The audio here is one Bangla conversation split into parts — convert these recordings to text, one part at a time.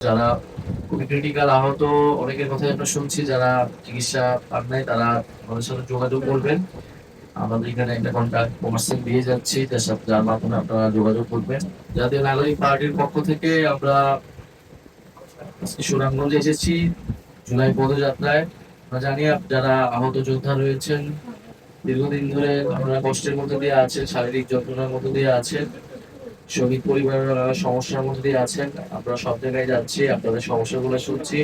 যারা খুবই ক্রিটিক্যাল আহত অনেকের কথাই আমরা শুনছি, যারা চিকিৎসা পান নাই তারা আমাদের সাথে যোগাযোগ করবেন। আমাদের এখানে একটা কন্টাক্ট পার্সন দিয়ে যাচ্ছি, যার মাধ্যমে আপনারা যোগাযোগ করবেন। জাতীয় নাগরিক পার্টির পক্ষ থেকে আমরা আজকে সুনামগঞ্জে এসেছি জুলাই পদযাত্রায়। আমরা জানি যারা আহত যোদ্ধা রয়েছেন, দীর্ঘদিন ধরে আমরা কষ্টের মধ্যে দিয়ে আছেন, শারীরিক যন্ত্রণার মধ্যে দিয়ে আছেন, শহীদ পরিবারের সমস্যার মধ্যে দিয়ে আছেন। আমরা সব জায়গায় যাচ্ছি, আপনাদের সমস্যাগুলো শুনছি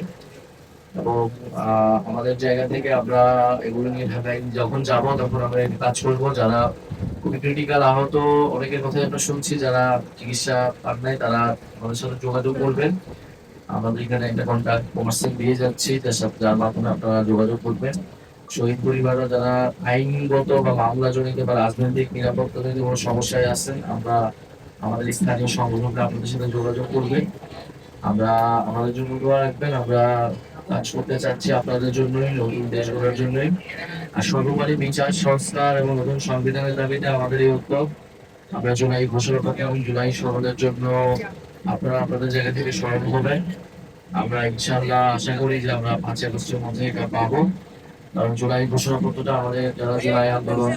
এবং আমাদের জায়গা থেকে আমরা এগুলো নিয়ে ঢাকায় যখন যাব তখন আমরা এই কাজ করব। যারা খুবই ক্রিটিক্যাল আহত অনেকের কথাই আমরা শুনছি, যারা চিকিৎসা পান নাই তারা আমাদের সাথে যোগাযোগ করবেন। আমাদের এখানে একটা কন্টাক্ট পার্সন দিয়ে যাচ্ছি, যার মাধ্যমে আপনারা যোগাযোগ করবেন। শহীদ পরিবাররা যারা আইনগত বা মামলা জড়িত বা রাজনৈতিক নিরাপত্তা জনিত কোনো সমস্যায় আছেন, আমরা আমাদের স্থানীয় সংগঠনটা আপনাদের সাথে যোগাযোগ করবে। আমরা আমাদের জন্য দোয়া রাখবেন। আমরা কাজ করতে চাচ্ছি আপনাদের জন্যই, নতুন দেশ গড়ার জন্যই। আর সর্বোপরি বিচার সংস্কার এবং নতুন সংবিধানের দাবিতে আমাদের এই উদ্যোগ। আমরা জুলাই ঘোষণাপত্র এবং জুলাই সনদের জন্য আপনারা আপনাদের জায়গা থেকে স্মরণ হবেন। আমরা ইনশাআল্লাহ আশা করি যে আমরা 5 আগস্টের মধ্যে এটা পাবো। কারণ জুলাই ঘোষণাপত্রটা আমাদের যারা জুলাই আন্দোলন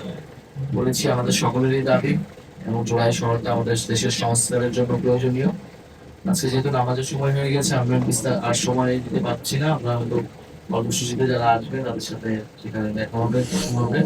বলেছি আমাদের সকলেরই দাবি, এবং জুলাই সনদটা আমাদের দেশের সংস্কারের জন্য প্রয়োজনীয়। আজকে যেহেতু নামাজের সময় হয়ে গেছে, আমরা বিস্তার আর সময় দিতে পারছি না। আমরা হয়তো কর্মসূচিতে যারা আসবে তাদের সাথে সেখানে দেখা হবে, কথা হবে।